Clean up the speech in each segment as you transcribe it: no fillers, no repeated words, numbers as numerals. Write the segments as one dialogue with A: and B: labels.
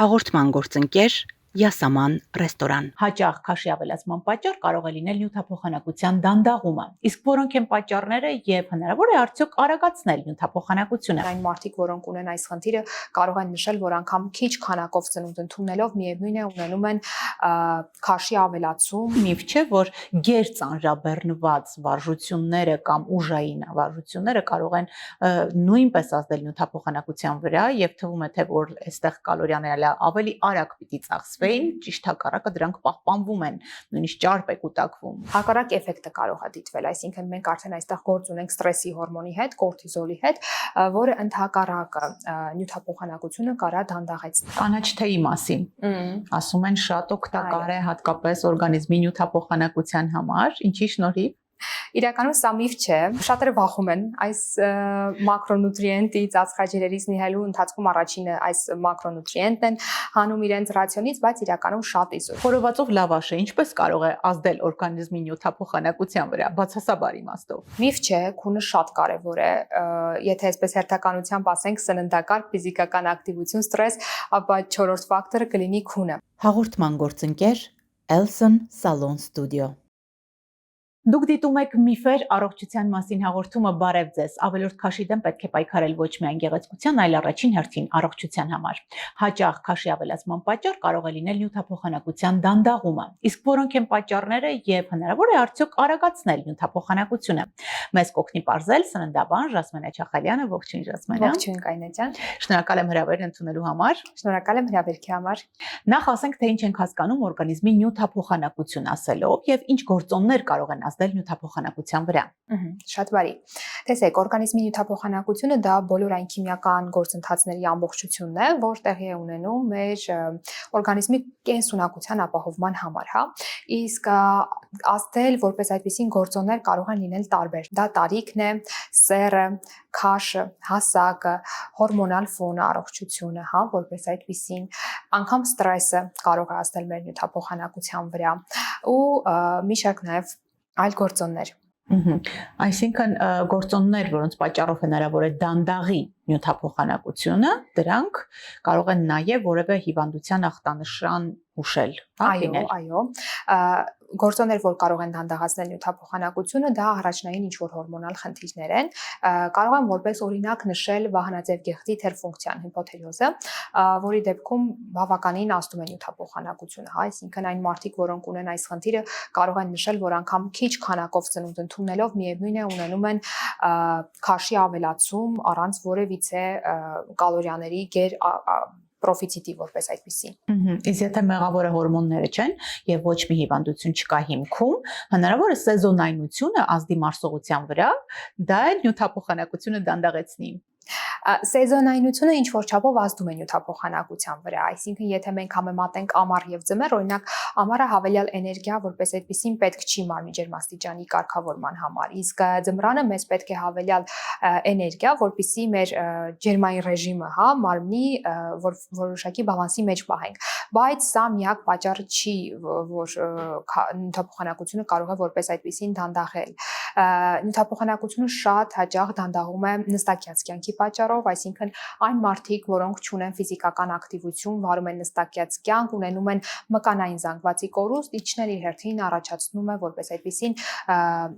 A: Հաղորդման գործընկեր Յասաման ռեստորան։ Հաճախ քաշի ավելացման պատճառ կարող է լինել նյութափոխանակության դանդաղումը։ Իսկ որոնք են պատճառները եւ հնարավոր է արդյոք արագացնել նյութափոխանակությունը։
B: Այն մարդիկ, որոնք ունեն այս խնդիրը, կարող են նշել, որ անգամ քիչ քանակով ծնունդ ընդունելով միևնույն է ունենում են քաշի ավելացում։
A: Միֆ չէ, որ գերծանրաբեռնված վարժությունները կամ ուժային վարժությունները կարող են նույնպես ազդել նյութափոխանակության վրա եւ թվում է թե որ այստեղ կալորիաները ավելի արագ պիտի ծախսվեն, ճիշտ հակառակը դրանք պահպանվում են, նույնիսկ ճարպ է կուտակվում։
B: Հակառակ էֆեկտը կարող է դիտվել, այսինքն մենք արդեն այստեղ գործ ունենք ստրեսի հորմոնի հետ, կորտիզոլի հետ, որը ընդհակառակը նյութափոխանակությունը կարա դանդաղեցնել։
A: Կանաչ թեյի մասին ասում են շատ օգտակար է հատկապես օրգանիզմի նյութափոխանակության համար, ինչի շնորհիվ
B: Իրականում սա միֆ չէ, շատերը վախում են այս մակրոնուտրիենտից, ածխաջրերից նիհելու ընթացքում առաջինը այս մակրոնուտրիենտն են հանում իրենց ռացիոնից, բայց իրականում շատ իզուր։
A: Խորովածով լավաշը ինչպես կարող է ազդել օրգանիզմի նյութափոխանակության վրա, բացասաբար իմաստով։
B: Միֆ չէ, քունը շատ կարևոր է, եթե այսպես հերթականությամբ ասենք սննդակարգ, ֆիզիկական ակտիվություն, ստրես, ապա 4-րդ ֆակտորը կլինի քունը։
A: Հաղորդման գործընկեր Elson Salon Studio։ Դուք դիտում եք միֆեր առողջության մասին հաղորդումը բարև ձեզ։ Ավելորդ քաշի դեմ պետք է պայքարել ոչ միայն գեղեցկության, այլ առաջին հերթին առողջության համար։ Հաճախ քաշի ավելացման պատճառ կարող է լինել նյութափոխանակության դանդաղումը։ Իսկ որոնք են պատճառները եւ հնարավոր է արդյոք արագացնել նյութափոխանակությունը։ Մեզ կօգնի բարձել սննդաբան Ժասմենա Չախալյանը, ողջույն Ժասմենա։
B: Ողջույն Կայնա ջան։
A: Շնորհակալ եմ հրավերն ընդունելու համար։
B: Շնորհակալ եմ հրավերքի համար։
A: Նախ ասենք թե ինչ ենք հասկանում օրգանիզմի նյութափոխանակություն ասելով եւ ինչ գործոններ կարող են ազդել նյութափոխանակության վրա։
B: Շատ բարի։ Տեսեք, օրգանիզմի նյութափոխանակությունը դա բոլոր այն քիմիական գործընթացների ամբողջությունն է, որ տեղի է ունենում մեր օրգանիզմի կենսունակության ապահովման համար, հա։ Իսկ ազդել որպես այդպիսին գործոններ կարող են լինել տարբեր։ Դա տարիքն է, սեռը, քաշը, հասակը, հորմոնալ ֆոնը, առողջությունը, հա, որպես այդպիսին, անգամ ստրեսը կարող է ազդել մեր նյութափոխանակության վրա ու մի շարք նաև այլ գործոններ։
A: Այսինքն գործոններ, որոնց պատճառով հնարավոր է դանդաղի նյութափոխանակությունը, դրանք կարող են նաև որևէ հիվանդության ախտանշան հուշել, հա, լինել։
B: Այո, գործոններ, որ կարող են դանդաղացնել նյութափոխանակությունը, դա առաջնային ինչ-որ հորմոնալ խնդիրներ են, կարող են որպես օրինակ նշել վահանաձև գեղձի թերֆունկցիան, հիպոթիրոզը, որի դեպքում բավականին ազդում է նյութափոխանակությունը, հա, այսինքն այն մարդիկ, որոնք ունեն այս խնդիրը, կարող են նշել, որ անգամ քիչ քանակով ծնունդ ընդունելով միևնույն է ունենում են քաշի ավելացում առանց որևիցե կալորիաների պրոֆիցիտի որպես այդպիսի։
A: Իսկ եթե մեղավորը հորմոնները չեն եւ ոչ մի հիվանդություն չկա հիմքում, հնարավոր է սեզոնայնությունը ազդի մարսողության վրա, դա էլ նյութափոխանակությունը դանդաղեցնի։
B: Սեզոնայնությունը ինչ որ չափով ազդում է նյութափոխանակության վրա, այսինքն եթե մենք համեմատենք ամառ եւ ձմեռ, օրինակ ամառը հավելյալ էներգիա որպես այդպեսին պետք չի մարմնի ջերմաստիճանի կարգավորման համար, իսկ ձմռանը մեզ պետք է հավելյալ էներգիա, որպեսզի մեր ջերմային ռեժիմը, հա, մարմնի որոշակի բալանսի մեջ պահենք, բայց սա միակ պատճառը չի, որ նյութափոխանակությունը կարող է որպես այդպեսին դանդաղել։ Նյութափոխանակությունը շատ հաճախ դանդաղում է նստակյաց կյանքի պատճառով, այսինքն այն մարդիկ, որոնք չունեն ֆիզիկական ակտիվություն, վարում են նստակյաց կյանք, ունենում են մկանային զանգվածի կորուստ, իջնել իր հերթին առաջացնում է որպես այդպիսին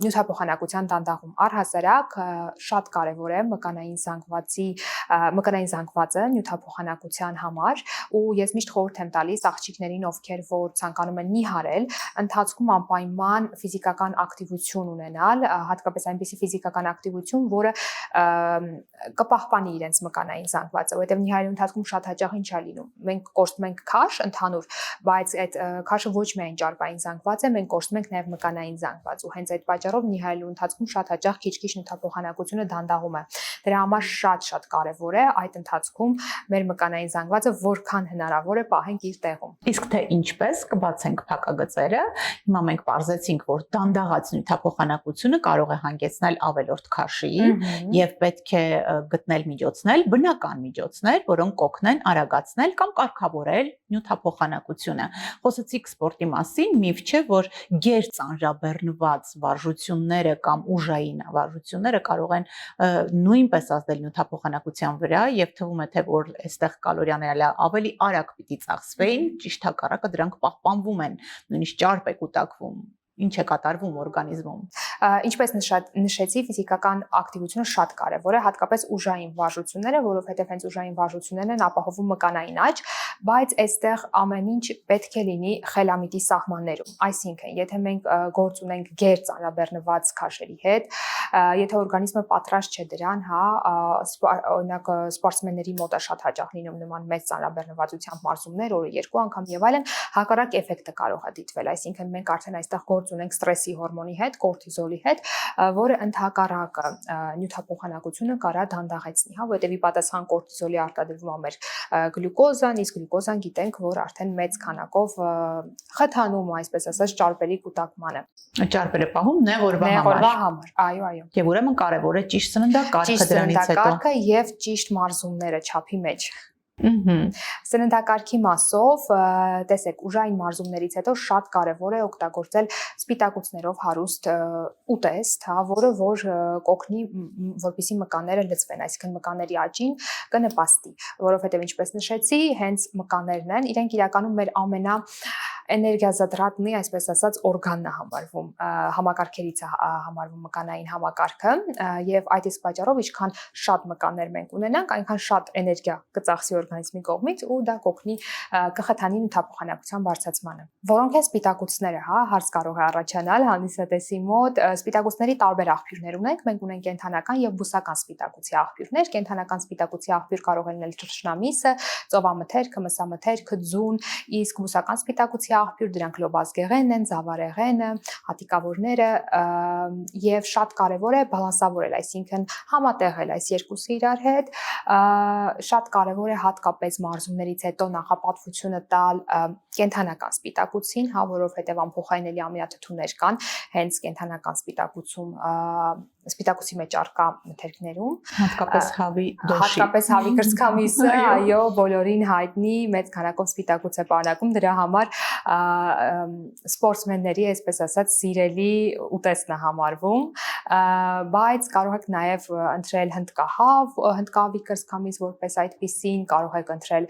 B: նյութափոխանակության դանդաղում։ Առհասարակ շատ կարևոր է մկանային զանգվածը նյութափոխանակության համար ու ես միշտ խորհուրդ եմ տալիս աղջիկներին, ովքեր որ ցանկանում են նիհարել, ընթացքում անպայման ֆիզիկական ակտիվություն ունենալ, հատկապես այնպիսի ֆիզիկական ակտիվություն, որը կպահպանի իրենց մկանային զանգվածը, որովհետև նիհարելու ընթացքում շատ հաճախ ինչ է լինում։ Մենք կորցնում ենք քաշ ընդհանուր, բայց այդ քաշը ոչ միայն ճարպային զանգված է, մենք կորցնում ենք նաև մկանային զանգված ու հենց այդ պատճառով նիհարելու ընթացքում շատ հաճախ քիչ-քիչ նյութափոխանակությունը դանդաղում է։ Դրա համար շատ կարևոր է այդ ընթացքում մեր մկանային զանգվածը որքան հնարավոր է պահենք իր տեղում։
A: Իսկ թե ինչպես կբացենք փակագծերը, հիմա մենք բարձեցինք, որ դանդաղած նյութափոխանակությունը փոխանակությունը կարող է հանգեցնել ավելորդ քաշի եւ պետք է գտնել միջոցներ, բնական միջոցներ, որոնք կօգնեն արագացնել կամ կարգավորել նյութափոխանակությունը։ Խոսեցիք սպորտի մասին, միֆ չէ, որ գերծանրաբեռնված վարժությունները կամ ուժային վարժությունները կարող են նույնպես ազդել նյութափոխանակության վրա եւ թվում է թե որ այստեղ կալորիաները ավելի արագ պիտի ծախսվեին, ճիշտ հակառակը դրանք պահպանվում են, նույնիսկ ճարպ է կուտակվում։ Ինչ է կատարվում օրգանիզմում։
B: Ինչպես նշեցի, ֆիզիկական ակտիվությունը շատ կարևոր է, հատկապես ուժային վարժությունները, որովհետև հենց ուժային վարժություններն են ապահովում մկանային աճ, բայց այստեղ ամեն ինչ պետք է լինի խելամիտի սահմաններում։ Այսինքն, եթե մենք գործ ունենք գերծանրաբեռնված քաշերի հետ, եթե օրգանիզմը պատրաստ չէ դրան, օրինակ սպորտսմենների մոտ է շատ հաճախ լինում նման մեծ ծանրաբեռնվածությամբ մարզումներ, օրը 2 անգամ եւ այլն, հակառակ էֆեկտը կարող է դիտվել, այսինքն մենք արդեն այստեղ գործ ունենք ստրեսի հորմոնի հետ, կորտիզոլի հետ, որը ընդհակառակը նյութափոխանակությունը կարա դանդաղեցնի, որտեղ ի պատասխան կորտիզոլի արտադրվում է մեր գլյուկոզան, իսկ գլյուկոզան գիտենք, որ արդեն մեծ քանակով խթանում է, այսպես ասած, ճարպերի կուտակմանը։
A: Ճարպերը պահում նեղ օրվա համար։
B: Այո, այո։
A: Եվ ուրեմն կարևոր է ճիշտ սննդակարգը դրանից հետո։
B: Ճիշտ սննդակարգը եւ ճիշտ մարզումները չափի մեջ։ Սննդակարգի մասով, տեսեք, ուժային մարզումներից հետո շատ կարևոր է օգտագործել սպիտակուցներով հարուստ ուտեստ, որը որ կօգնի, որպեսզի մկանները լցվեն, այսինքն մկանների աճին կնպաստի, որովհետև ինչպես նշեցի, հենց մկաններն են, իրենք իրականում մեր ամենա էներգիազատրատնի, այսպես ասած, օրգանն է համարվում, համակարգերից է համարվում մկանային համակարգը եւ այդ իսկ պատճառով ինչքան շատ մկաններ մենք ունենանք, այնքան շատ էներգիա կծախսի օրգանիզմի կողմից ու դա կօգնի կխթանի նյութափոխանակության բարձրացմանը։ Որոնք են սպիտակուցները, հարց կարող է առաջանալ հանդիսատեսի մոտ։ Սպիտակուցների տարբեր աղբյուրներ ունենք, մենք ունենք կենդանական եւ բուսական սպիտակուցի աղբյուրներ։ Կենդանական սպիտակուցի աղբյուր կարող է լինել թռչնամիսը, ծովամթերքը, մսամթերքը, ձուն, իսկ բուսական սպիտակուցի աղբյուր դրանք լոբազգեղենն են, զավարեղենը, հատիկավորները եւ շատ կարեւոր է բալանսավորել, այսինքն համատեղել այս երկուսը իրար հետ, շատ կարեւոր է հատկապես մարզումներից հետո նախապատվությունը տալ կենդանական սպիտակուցին, որովհետեւ անփոխարինելի ամինաթթուներ կան հենց կենդանական սպիտակուցում սպիտակուցի մեջ արկա մթերքներում,
A: հատկապես հավի դոշի,
B: հատկապես հավի կրծքամիսը, այո, բոլորին հայտնի մեծ քանակով սպիտակուց է պարունակում, դրա համար սպորտսմենների, այսպես ասած, սիրելի ուտեստն է համարվում, բայց կարող եք նաև ընտրել հնդկահավի կրծքամիս որպես այդպիսին, կարող եք ընտրել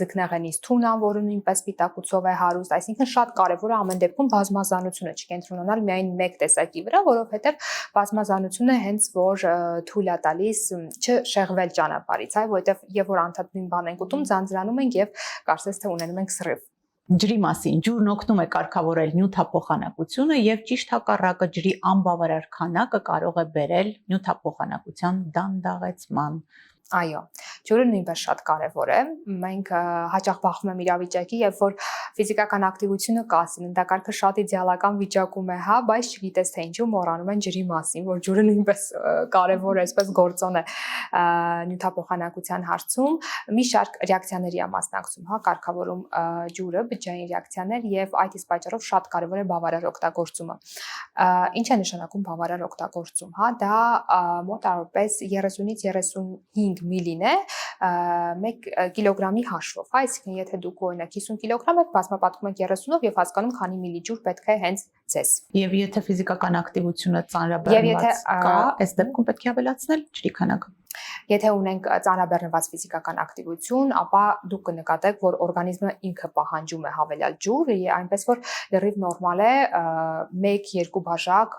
B: ձկնեղենից թունան, որը նույնպես սպիտակուցով է հարուստ, այսինքն շատ կարևոր է ամեն դեպքում բազմազանությունը չկենտրոնանալ միայն մեկ տեսակի վրա, որովհետև բազմազանությունը հենց որ թույլ է տալիս չշեղվել ճանապարհից, որովհետև եւ որ անդադ նույն բան ենք ուտում, ձանձրանում ենք եւ կարծես թե ունենում ենք սրիվ։
A: Ջրի մասին, ջուրն օգնում է կարգավորել նյութափոխանակությունը եւ ճիշտ հակառակը ջրի անբավարար քանակը կարող է բերել նյութափոխանակության դանդաղեցման։
B: Այո, ջուրը նույնպես շատ կարևոր է։ Մենք հաճախ բախվում եմ իրավիճակի, երբ որ ֆիզիկական ակտիվությունը կա, սննդակարգը շատ իդեալական վիճակում է, բայց չգիտես թե ինչու մոռանում են ջրի մասին, որ ջուրը նույնպես կարևոր է, այսպես գործոն է նյութափոխանակության հարցում։ Մի շարք ռեակցիաների է մասնակցում, կարգավորում ջուրը, բջջային ռեակցիաներ եւ այդ իսկ պատճառով շատ կարևոր է բավարար օգտագործումը։ Ինչ է նշանակում բավարար օգտագործում, դա մոտավորապես 30-ից 35 միլին է 1 կիլոգրամի հաշվով, այսինքն եթե դուք օրինակ 50 կիլոգրամ եք, բազմապատկում եք 30-ով եւ հասկանում քանի միլի ջուր պետք է հենց ձեզ։ Եվ
A: եթե ֆիզիկական ակտիվությունը ծանրաբեռնված կա, այս դեպքում պետք է ավելացնել ջրի քանակը։
B: Եթե ունենք ծանրաբեռնված ֆիզիկական ակտիվություն, ապա դուք կնկատեք, որ օրգանիզմը ինքը պահանջում է հավելյալ ջուր, այնպես որ լրիվ նորմալ է 1-2 բաժակ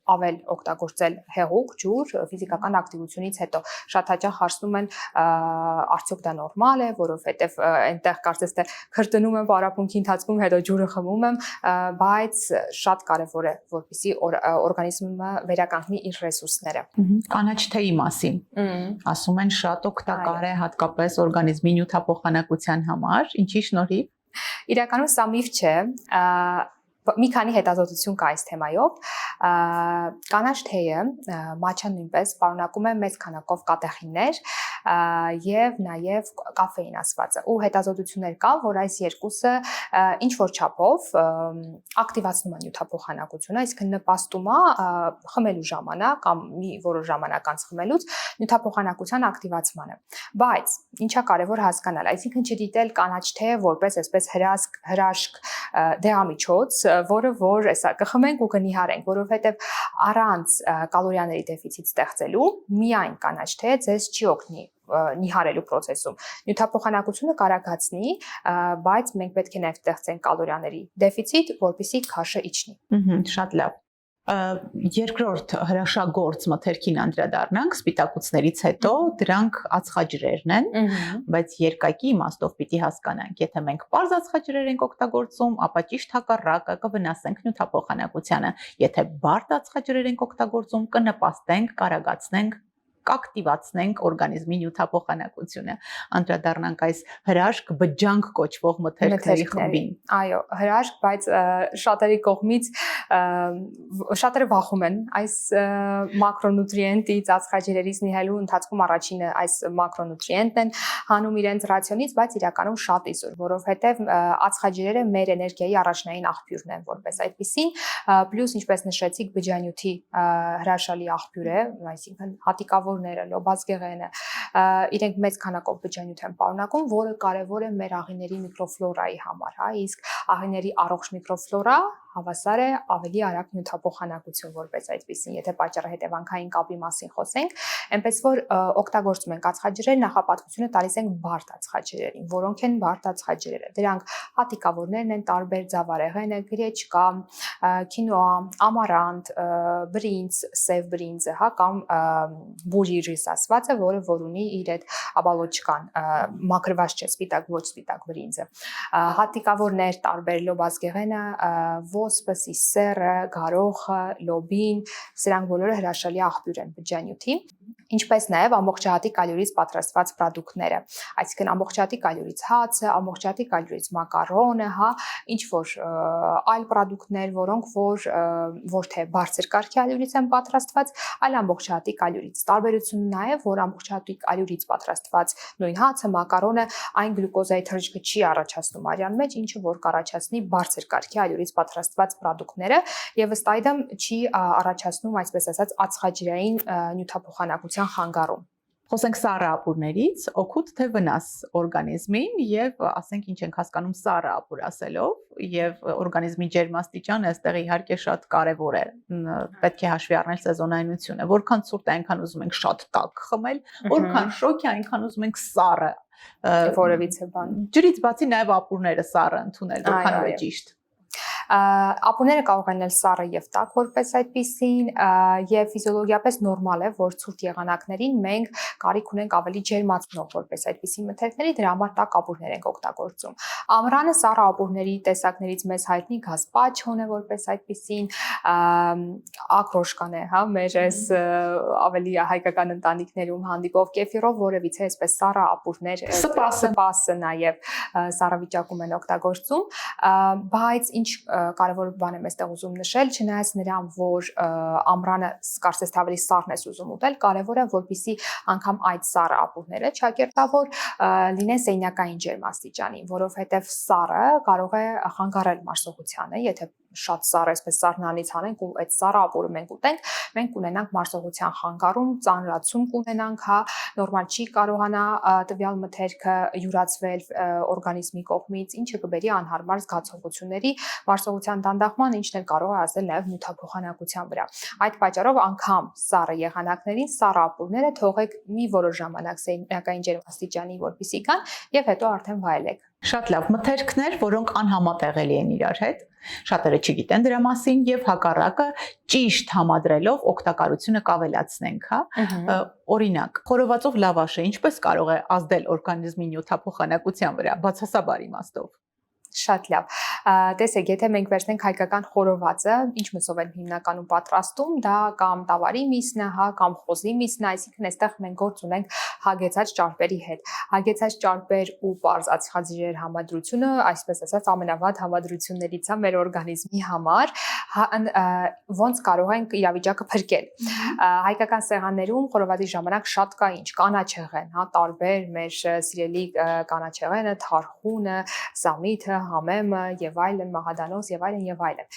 B: ավել օգտագործել հեղուկ ջուր ֆիզիկական ակտիվությունից հետո։ Շատ հաճախ հարցնում են, արդյոք դա նորմալ է, որովհետև այնտեղ կարծես թե քրտնում եմ պարապմունքի ընթացքում, հետո ջուրը խմում եմ, բայց շատ կարևոր է, որպեսզի օրգանիզմը վերականգնի իր ռեսուրսները։
A: Կանաչ թեյի մասին ասում են շատ օգտակար է հատկապես օրգանիզմի նյութափոխանակության համար, ինչի շնորհիվ։
B: Իրականում սա միֆ չէ, մի քանի հետազոտություն կա այս թեմայով։ Կանաչ թեյը, մաչան նույնպես պարունակում է մեծ քանակով կատեխիններ, եւ նաեւ կաֆեին ասվածը։ Ու հետազոտություններ կա, որ այս երկուսը ինչ որ չափով ակտիվացնում են նյութափոխանակությունը, այսինքն նպաստում է խմելու ժամանակ կամ մի որոշ ժամանակ անց խմելուց նյութափոխանակության ակտիվացմանը։ Բայց ինչա կարևոր հասկանալ, այսինքն չդիտել կանաչ թե որպես այսպես հրաշք դեղամիջոց, որը որ էսա կխմենք ու կնիհարենք, որովհետև առանց կալորիաների դեֆիցիտ ստեղծելու միայն կանաչ թե ձեզ չի օգնի նիհարելու process-ում։ Նյութափոխանակությունը կարագացնի, բայց մենք պետք է նաև ստեղծենք կալորիաների դեֆիցիտ, որպեսզի քաշը իջնի։
A: Շատ լավ։ Երկրորդ հրաշագործ մթերքին անդրադառնանք, սպիտակուցներից հետո դրանք ածխաջրերն են, բայց երկակի իմաստով պիտի հասկանանք, եթե մենք պարզ ածխաջրեր ենք օգտագործում, ապա ճիշտ հակառակը կվնասենք նյութափոխանակությանը, եթե բարդ ածխաջրեր ենք օգտագործում, կնպաստենք, կարագացնենք, կակտիվացնենք օրգանիզմի նյութափոխանակությունը։ Անդրադառնանք այս հրաշք բջջանք կոչվող մթերքների խմբին։
B: Այո, հրաշք, բայց շատերի կողմից շատերը վախում են այս մակրոնուտրիենտից, ածխաջրերից նիհելու ընթացքում առաջինը այս մակրոնուտրիենտն են հանում իրենց ռացիոնից, բայց իրականում շատ իզուր, որովհետև ածխաջրերը մեր էներգիայի առաջնային աղբյուրն են որպես այդպիսին, պլյուս ինչպես նշեցիք, բջջանյութի հրաշալի աղբյուր է, այսինքն հատիկավորները, լոբազգեղենը, իրենք մեծ քանակով բջջանյութ են պարունակում, որը կարևոր է մեր աղիների միկրոֆլորայի համար, հա, իսկ աղիների առողջ միկրոֆլորա հավասար է ավելի արագ նյութափոխանակություն որպես այդպիսին, եթե պատճառը հետևանքային կապի մասին խոսենք, այնպես որ օգտագործում ենք ածխաջրեր, նախապատվությունը տալիս ենք բարդ ածխաջրերին, որոնք են բարդ ածխաջրերը։ Դրանք հատիկավորներն են, տարբեր ձավարեղենը, գրեչկա, քինոա, ամարանտ, բրինձ, սև բրինձը, հա, կամ բուրի ռիս ասվածը, որը որ ունի իր այդ աբալոչկան, մաքրված չէ, սպիտակ, ոչ սպիտակ բրինձը։ Հատիկավորներ, տարբեր լոբազգեղենը, ոսպը, սիսերը, գարոխը, լոբին, սրանք բոլորը հրաշալի աղբյուր են բջջանյութի, ինչպես նաև ամբողջահատիկ կալորիից պատրաստված պրոդուկտները, այսինքն ամբողջահատիկ կալորիից հացը, ամբողջահատիկ կալորիից մակարոնը, հա, ինչ որ այլ պրոդուկտներ, որոնք որ թե բարձր կարգի կալորիից են պատրաստված, այլ ամբողջահատիկ կալորիից։ Տարբերությունը նաև, որ ամբողջահատիկ կալորիից պատրաստված նույն հացը, մակարոնը այն գլյուկոզայի թռիչքը չի առաջացնում արյան մեջ, ինչը որ կառաջացնի բարձր կարգի կալորիից պատրաստված պրոդուկտները եւ ըստ այդմ չի առաջացնում, այսպես ասած, ածխաջրային նյութափոխանակության խանգարում։
A: Խոսենք սառը ապուրներից, օգուտ թե վնաս օրգանիզմին եւ ասենք ինչ ենք հասկանում սառը ապուր ասելով եւ օրգանիզմի ջերմաստիճանը այստեղ իհարկե շատ կարեւոր է։ Պետք է հաշվի առնել սեզոնայնությունը, որքան ցուրտ է այնքան ուզում ենք շատ տաք խմել, որքան շոգ է այնքան ուզում ենք սառը
B: որևիցե բան։
A: Ջրից բացի նաեւ ապուրները սառը ընդունել, որքանով է ճիշտ։
B: Ապուրները կարող են լինել սառը եւ տաք որպես այդպիսին եւ ֆիզիոլոգիապես նորմալ է, որ ցուրտ եղանակներին մենք կարիք ունենք ավելի ջերմացնող որպես այդպիսի մթերքների, դրա համար տաք ապուրներ ենք օգտագործում։ Ամռանը սառը ապուրների տեսակներից մեզ հայտնի գազպաչոն է որպես այդպիսին, ակրոշկան է, հա, մեր այս ավելի հայկական ընտանիքներում հանդիպող կեֆիրով որևիցե այսպես սառը ապուրներ, սպասը նաեւ սառը վիճակում են օգտագործում, բայց ինչ կարևոր բան եմ այստեղ ուզում նշել, չնայած նրան, որ ամռանը կարծես թե ավելի սառն ես ուզում ուտել, կարևոր է, որպեսզի անգամ այդ սառը ապուրները չակերտավոր լինեն սենյակային ջերմաստիճանի, որովհետև սառը կարող է խանգարել մարսողությանը, եթե շատ սառը, այսպես սառնանից հանենք ու այդ սառը ապուրը մենք ուտենք, մենք կունենանք մարսողության խանգարում, ծանրացում կունենանք, հա, նորմալ չի կարողանա տվյալ մթերքը յուրացվել օրգանիզմի կողմից, ինչը կբերի անհարմար զգացողությունների, մարսողության դանդաղման, ինչն էլ կարող է ազդել նաև նյութափոխանակության վրա։ Այդ պատճառով անգամ սառը եղանակներին սառը ապուրները թողեք մի որոշ ժամանակ սենյակային ջերմաստիճանի, որպեսզի գան, եւ հետո արդեն վայելեք։
A: Շատ լավ, մթերքներ, որոնք անհամատեղելի են իրար հետ, շատերը չգիտեն դրա մասին եւ հակառակը ճիշտ համադրելով օգտակարությունը կավելացնենք, հա։ Օրինակ, խորովածով լավաշը ինչպես կարող է ազդել օրգանիզմի նյութափոխանակության վրա, բացասաբար իմաստով։
B: Շատ լավ։ Տեսեք, եթե մենք վերցնենք հայկական խորովածը, ինչ մսով են հիմնականում պատրաստում, դա կամ տավարի միսն է, հա, կամ խոզի միսն է, այսինքն այստեղ մենք գործ ունենք հագեցած ճարպերի հետ։ Հագեցած ճարպեր ու պարզ ածխաջրեր համադրությունը, այսպես ասած, ամենավատ համադրություններից է մեր օրգանիզմի համար, ոնց կարող ենք իրավիճակը փրկել։ Հայկական սեղաններում խորովածի ժամանակ շատ կա ինչ, կանաչեղեն, հա, տարբեր մեր սիրելի կանաչեղենը, թարխունը, սամիթը, համեմը եւ այլն, մաղադանոս եւ այլն եւ այլն։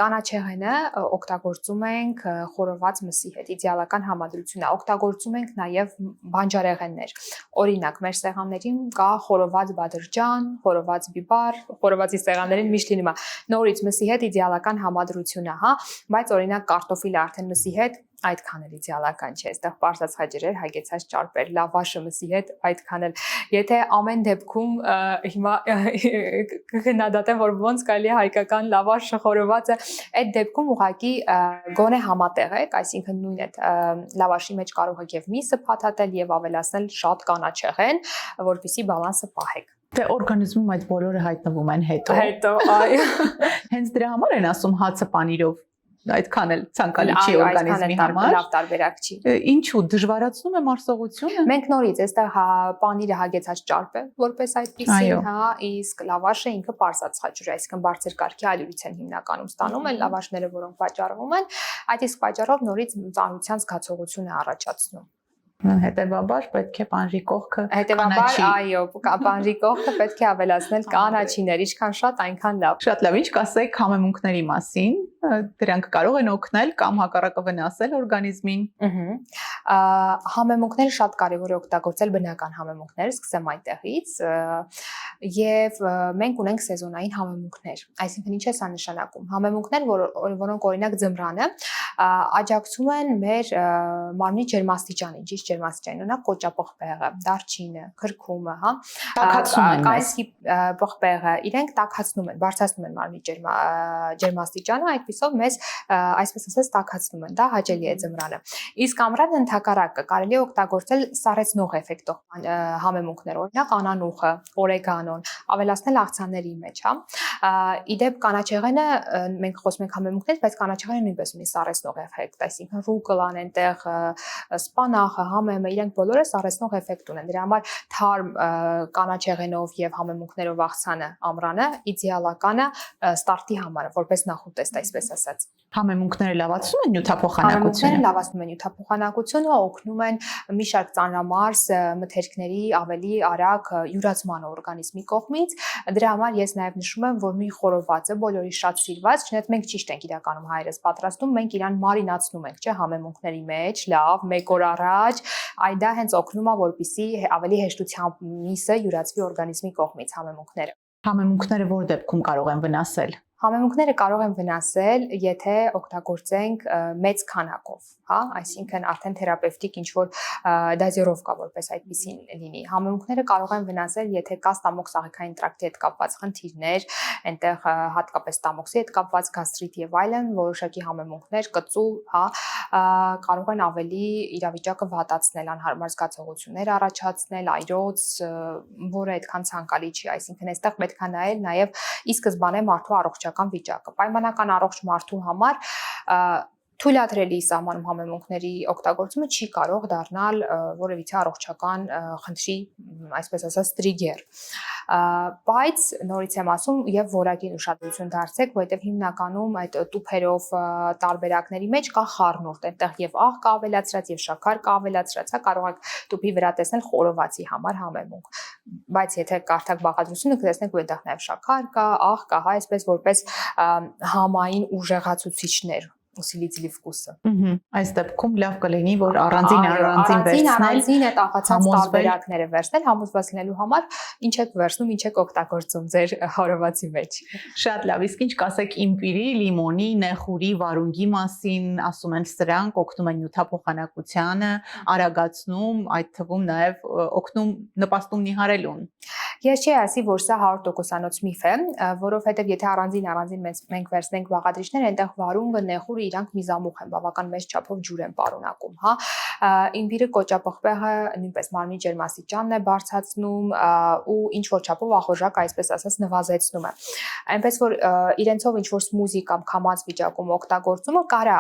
B: Կանաչեղենը օգտագործում ենք խորոված մսի հետ, իդեալական համադրություն է։ Օգտագործում ենք նաեւ բանջարեղեններ։ Օրինակ, մեր սեղաններին կա խորոված բադրջան, խորոված բիբար, խորովածի սեղաններին միշտ լինում է նորից մսի հետ իդեալական համադրություն է, հա, բայց օրինակ կարտոֆիլը արդեն մսի հետ այդքան էլ իդեալական չէ, այստեղ պարզած հաջրեր, հագեցած ճարպեր, լավաշը մսի հետ այդքան էլ։ Եթե ամեն դեպքում հիմա կգնահատեմ, որ ոնց կարելի է հայկական լավաշը խորովածը, այդ դեպքում ուղղակի գոնե համատեղեք, այսինքն նույն այդ լավաշի մեջ կարող եք եւ միսը փաթաթել եւ ավելացնել շատ կանաչեղեն, որպեսզի բալանսը պահեք։
A: Դե օրգանիզմում այդ բոլորը հայտնվում են հետո։
B: Հետո, այո։
A: Հենց դրա համար են ասում հացը պանիրով այդքան էլ ցանկալի չի օրգանիզմի համար։
B: Լավ տարբերակ չի։
A: Ինչու դժվարացնում է մարսողությունը։
B: Մենք նորից այստեղ պանիրը հագեցած ճարպ է, որպես այդպեսին, հա, իսկ լավաշը ինքը պարզած խաչուր է, այսինքն բարձր կարգի ալյուրից են հիմնականում ստանում են լավաշները, որոնք վաճառվում են, այդ իսկ պատճառով նորից ծանրության զգացողություն է առաջացնում։
A: Հետևաբար պետք է պանրի կողքը
B: Հետևաբար, այո, պանրի կողքը պետք է ավելացնել կանաչիներ, ինչքան շատ, այնքան լավ։
A: Շատ լավ, ինչ կասեք համեմունքների մասին, դրանք կարող են օգնել կամ հակառակը վնասել օրգանիզմին։
B: Համեմունքները շատ կարևոր է օգտագործել բնական համեմունքներ, սկսեմ այդտեղից, եւ մենք ունենք սեզոնային համեմունքներ, այսինքն ինչ է սա նշանակում։ Համեմունքներ, որոնք օրինակ ձմռանը աջակցում են մեր մարմնի ջերմաստիճանին, ճիշտ ջերմաստիճանին, օրինակ կոճապղպեղը, դարչինը, քրքումը, հա, կայսկի պղպեղը, իրենք տաքացնում են, բարձրացնում են մարմնի ջերմաստիճանը, այդպիսով մեզ այսպես ասած տաքացնում են, դա հաճելի է ձմռանը։ Իսկ ամռանը ընդհակառակը կարելի է օգտագործել սառեցնող էֆեկտով համեմունքներ, օրինակ անանուխը, օրեգանոն, ավելացնել աղցանների մեջ, հա։ Իդեպ կանաչեղենը մենք խոսում ենք համեմունքներից, բայց կանաչեղենը նույնպես ունի սառեցնող էֆեկտ, այսինքն ռուկոլան այնտեղ, սպանախը, համեմը, իրենք բոլորը սառեցնող էֆեկտ ունեն։ Դրա համար թարմ կանաչեղենով եւ համեմունքներով աղցանը ամռանը իդեալական է ստարտի համար, որպես նախուտեստ, այսպես ասած։
A: Համեմունքները լավացնում են նյութափոխանակությունը։
B: Համեմունքները լավացնում են նյութափոխանակությունը, օգնում են մի շարք ծանրամարս մթերքների ավելի արագ յուրացման օրգանիզմի կողմից։ Դրա համար ես նաև նշում եմ, որ մի խորովածը բոլորի շատ սիրված, չնայած մենք ճիշտ ենք իրականում հայերս պատրաստում, մենք իրան մարինացնում ենք, չէ, համեմունքների մեջ, լավ, 1 օր առաջ, այ դա հենց օգնում է, որպեսզի ավելի հեշտությամբ միսը յուրացվի օրգանիզմի կողմից համեմունքները։
A: Համեմունքները որ դեպքում կարող են վնասել։
B: Համեմունքները կարող են վնասել, եթե օգտագործենք մեծ քանակով, հա, այսինքն արդեն թերապևտիկ ինչ-որ դոզիրովկա որպես այդպեսին լինի։ Համեմունքները կարող են վնասել, եթե կա ստամոքսաղիքային տրակտի հետ կապված խնդիրներ, այնտեղ հատկապես ստամոքսի հետ կապված գաստրիտ եւ այլն, որոշակի համեմունքներ, կծու, հա, կարող են ավելի իրավիճակը վատացնել, անհարմար զգացողություններ առաջացնել, այրոց, որը այդքան ցանկալի չի, այսինքն այստեղ պետք է նայել նաեւ ի սկզբանե մարդու առողջական վիճակը։ Պայմանական առողջ մարդու համար թույլատրելի սահմանում համեմունքների օգտագործումը չի կարող դառնալ որևիցե առողջական խնդրի, այսպես ասած, տրիգեր։ Բայց նորից եմ ասում եւ որակին ուշադրություն դարձեք, որովհետեւ հիմնականում այդ տուփերով տարբերակների մեջ կա խառնուրդ, այնտեղ եւ աղ կա ավելացրած եւ շաքար կա ավելացրած, հա, կարող եք տուփի վրա տեսնել խորովածի համար համեմունք։ Բայց եթե կարդաք բաղադրությունը, կտեսնեք, որ այնտեղ նաեւ շաքար կա, աղ կա, հա, այսպես որպես համային ուժեղացուցիչներ усилители вкуса։
A: Այս դեպքում լավ կլինի, որ առանձին վերցնել,
B: այդ աղացած տարբերակները վերցնել, համոզված լինելու համար, ինչ եք վերցնում, ինչ եք օգտագործում ձեր խորովածի մեջ։
A: Շատ լավ, իսկ ինչ կասեք իմպիրի, լիմոնի, նեխուրի, վարունգի մասին, ասում են սրանք օգնում են նյութափոխանակությանը, արագացնում, այդ թվում նաև օգնում նպաստում նիհարելուն։
B: Ես չի ասի, որ սա 100%-անոց միֆ է, որովհետև եթե առանձին մենք վերցնենք բաղադրիչներ, այնտեղ վարունգը, նեխուրը իրանք միզամուխ են, բավական մեծ չափով ջուր են պարունակում, հա։ Իմբիրը, կոճապղպեղը նույնպես մարմնի ջերմաստիճանն է բարձրացնում ու ինչ որ չափով ախորժակ, այսպես ասած, նվազեցնում է։ Այնպես որ իրենցով ինչ որ սմուզի կամ քամած վիճակում օգտագործումը կարա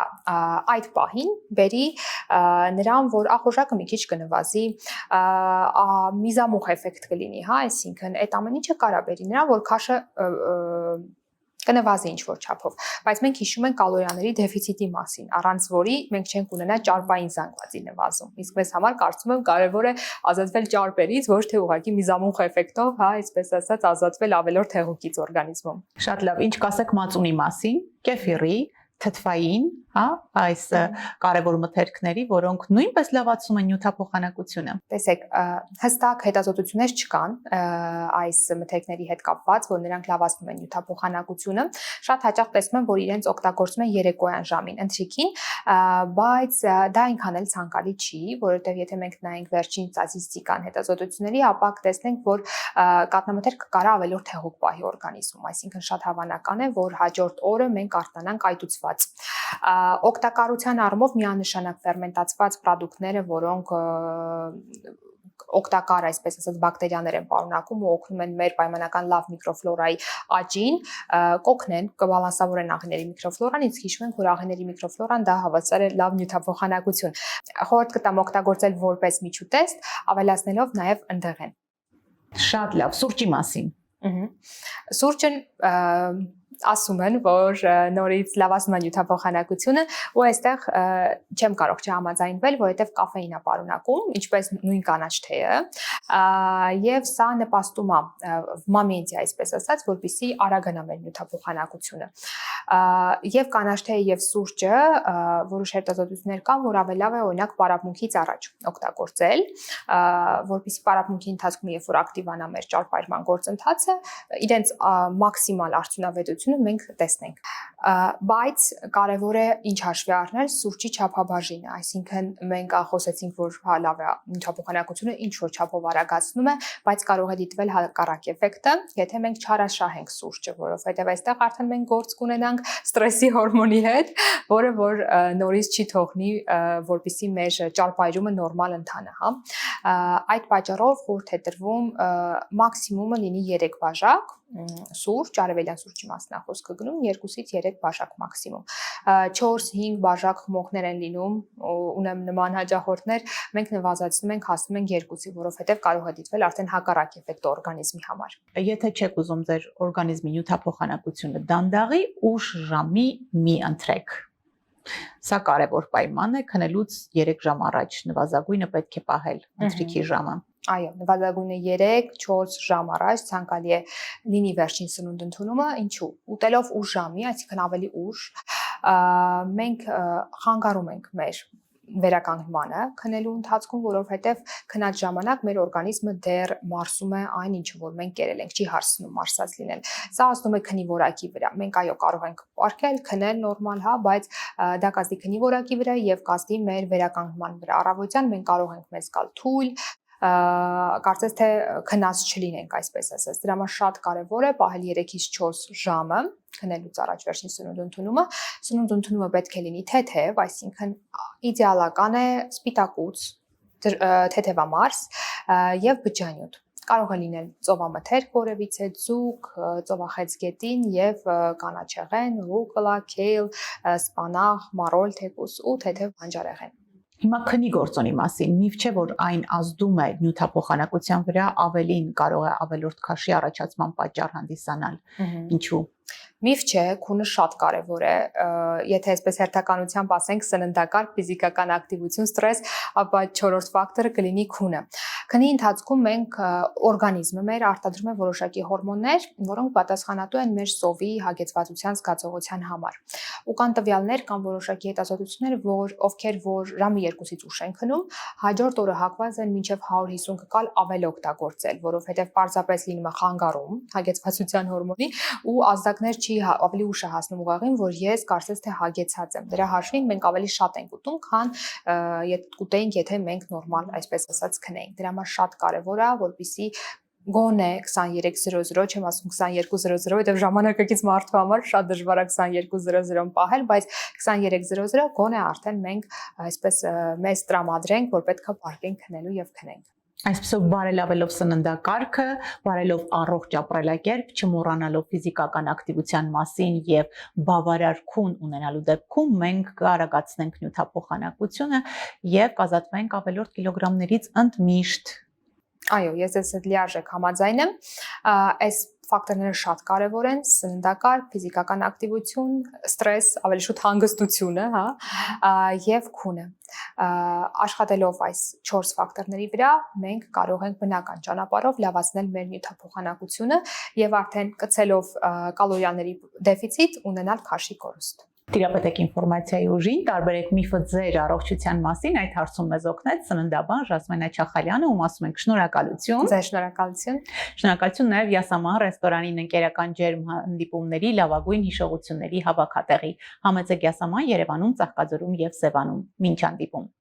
B: այդ պահին բերի նրան, որ ախորժակը մի քիչ կնվազի, միզամուխ էֆեկտ կլինի, հա, այսինքն այդ ամեն ինչը կարա բերի նրան, որ քաշը կնվազի ինչ որ չափով, բայց մենք հիշում ենք կալորիաների դեֆիցիտի մասին, առանց որի մենք չենք ունենա ճարպային զանգվածի նվազում։ Իսկ մեզ համար կարծում եմ կարևոր է ազատվել ճարպերից, ոչ թե ուղղակի միզամուխ էֆեկտով, հա, այսպես ասած, ազատվել ավելորդ հեղուկից օրգանիզմում։
A: Շատ լավ, ինչ կասեք մածունի մասին, կեֆիրի, թթվային, հա, այս կարևոր մթերքների, որոնք նույնպես լավացում են նյութափոխանակությունը։
B: Տեսեք, հստակ հետազոտություններ չկան այս մթերքների հետ կապված, որ նրանք լավացնում են նյութափոխանակությունը։ Շատ հաճախ տեսնում եմ, որ իրենց օգտագործում են երեկոյան ժամին, ընթրիքին, բայց դա այնքան էլ ցանկալի չի, որովհետև եթե մենք նայենք վերջին ստատիստիկան հետազոտությունների, ապա կտեսնենք, որ կաթնամթերքը կարող ավելորդ հեղուկ պահի օրգանիզմում, այսինքն շատ հավանական է, որ հաջորդ օրը մենք արտանանք այտուցված։ Օգտակարության առումով միանշանակ ֆերմենտացված պրոդուկտները, որոնք օգտակար, այսպես ասած, բակտերիաներ են պարունակում ու օգնում են մեր պայմանական լավ միկրոֆլորայի աճին, կօգնեն, կբալանսավորեն աղիների միկրոֆլորան, իսկ հիշում ենք, որ աղիների միկրոֆլորան դա հավասար է լավ նյութափոխանակություն։ Խորհուրդ կտամ օգտագործել որպես միջուտեստ, ավելացնելով նաև ընդեղեն։
A: Շատ լավ, սուրճի մասին։
B: Սուրճն ասում են, որ նորից լավացնում է նյութափոխանակությունը ու այստեղ չեմ կարող չհամաձայնվել, որովհետև կաֆեին է պարունակում, ինչպես նույն կանաչ թեյը, եւ սա նպաստում է մոմենտի, այսպես ասած, որպեսզի արագանա մեր նյութափոխանակությունը։ Եվ կանաչ թեյը եւ սուրճը որոշ հետազոտություններ կան, որ ավելավ է օրինակ պարապմունքից առաջ օգտագործել, որպեսզի պարապմունքի ընթացքում երբ որ ակտիվանա մեր ճարպայրման գործընթացը, իրենց մաքսիմալ արդյունավետությունը մենք տեսնենք, բայց կարևոր է ինչ հաշվի առնել սուրճի չափաբաժինը, այսինքն մենք խոսեցինք, որ հա լավ է նյութափոխանակությունը ինչ որ չափով արագացնում է, բայց կարող է դիտվել հակառակ էֆեկտը, եթե մենք չարաշահենք սուրճը, որովհետև այստեղ արդեն մենք գործ կունենանք ստրեսի հորմոնի հետ, որը որ նորից չի թողնի, որպեսզի մեր ճարպայրումը նորմալ ընթանա, հա։ Այդ պատճառով խորհուրդ է տրվում մաքսիմումը լինի 3 բաժակ սուրճ, արևելյան սուրճի մասն է խոսքը գնում 2-ից 3 բաժակ մաքսիմում։ 4-5 բաժակ խմողներ են լինում, ունեմ նման հաճախորդներ, մենք նվազեցնում ենք, հասնում ենք 2-ի, որովհետև կարող է դիտվել արդեն հակառակ էֆեկտը օրգանիզմի համար։
A: Եթե չեք ուզում ձեր օրգանիզմի նյութափոխանակությունը դանդաղի, ուշ ժամի մի ընտրեք։ Սա կարևոր պայման է, քնելուց 3 ժամ առաջ նվազագույնը պետք է պահել ընթրիքի ժամը։
B: Այո, նվազագույնը 3-4 ժամ առաջ ցանկալի է լինի վերջին սնունդ ընդունումը, ինչու։ Ուտելով ուշ ժամի, այսինքն ավելի ուշ, մենք խանգարում ենք մեր վերականգնմանը քնելու ընթացքում, որովհետև քնած ժամանակ մեր օրգանիզմը դեռ մարսում է այն ինչը որ մենք կերել ենք, չի հարցնում մարսած լինել։ Սա ազդում է քնի որակի վրա։ Մենք այո կարող ենք պարկել, քնել նորմալ, հա, բայց դա կազդի քնի որակի վրա եւ կազդի մեր վերականգնման վրա։ Առավոտյան մենք կարող ենք մեզ գալ թույլ, կարծես թե քնած չլինենք, այսպես ասած։ Դրա համար շատ կարևոր է պահել 3-ից 4 ժամը քնելուց առաջ վերջին սնունդ ընդունումը։ Սնունդ ընդունումը պետք է լինի թեթև, այսինքն իդեալական է սպիտակուց, թեթևամարս եւ բջջանյութ։ Կարող է լինել ծովամթերք որևիցե, ձուկ, ծովախեցգետին եւ կանաչեղեն, ռուկոլա, քեյլ, սպանաղ, մարոլ թեկուս ու թեթև բանջարեղեն։
A: Հիմա քնի գործոնի մասին միֆ չէ, որ այն ազդում է նյութափոխանակության վրա, ավելին կարող է ավելորդ քաշի առաջացման պատճառ հանդիսանալ։ Ինչու։
B: Միֆ չէ, քունը շատ կարևոր է, եթե այսպես հերթականությամբ ասենք սննդակարգ, ֆիզիկական ակտիվություն, ստրես, ապա 4-րդ ֆակտորը կլինի քունը։ Քնի ընթացքում մենք օրգանիզմը մեր արտադրում է որոշակի հորմոններ, որոնք պատասխանատու են մեր սովի հագեցվածության զգացողության համար։ Ու կան տվյալներ, կան որոշակի հետազոտություններ, որ ովքեր որ ժամը 2-ից ուշ են քնում, հաջորդ օրը հակված են մինչև 150 կկալ ավել օգտագործել, որովհետև պարզապես լինում է խանգարում հագեցվածության հորմոնի ու ազդակներ չի ավելի ուշ է հասնում ուղեղին, որ ես կարծես թե հագեցած եմ։ Դրա հաշվին մենք ավելի շատ ենք ուտում, քան կուտեինք, եթե մենք նորմալ, այսպես ասած, քնեինք։ Դրա համար շատ կարևոր է, որպեսզի գոնե 23:00, չեմ ասում 22:00, որտեղ ժամանակակից մարդու համար շատ դժվար է 22:00-ն պահել, բայց 23:00 գոնե արդեն մենք այսպես մեզ տրամադրենք, որ պետքա պարկենք քնելու եւ քնենք։
A: Այսպեսով բարելավելով սննդակարգը, բարելով առողջ ապրելակերպ, չմոռանալով ֆիզիկական ակտիվության մասին եւ բավարար քուն ունենալու դեպքում մենք կարողացնենք նյութափոխանակությունը եւ կազատվենք ավելորդ կիլոգրամներից ընդմիշտ։
B: Այո, ես ես հետ լիարժեք համաձայն եմ։ Այս ֆակտորները շատ կարևոր են՝ սննդակարգ, ֆիզիկական ակտիվություն, ստրես, ավելի շուտ հանգստությունը, հա, եւ քունը։ Աշխատելով այս 4 ֆակտորների վրա, մենք կարող ենք բնական ճանապարհով լավացնել մեր նյութափոխանակությունը եւ արդեն կցելով կալորիաների դեֆիցիտ ունենալ քաշի կորուստ։
A: Տիրապետեք ինֆորմացիայի ուժին, տարբերեք միֆը ձեր առողջության մասին, այդ հարցում մեզ օգնեց սննդաբան Ժասմենա Չախալյանը, ում ասում ենք շնորհակալություն։
B: Ձեր շնորհակալություն։
A: Շնորհակալություն նաև Յասաման ռեստորանին ընկերական ջերմ հանդիպումների լավագույն հիշողությունների հավաքատեղի։ Համեցեք Յասաման Երևանում, Ծաղկաձորում եւ Սևանում։ Մինչ հանդիպում։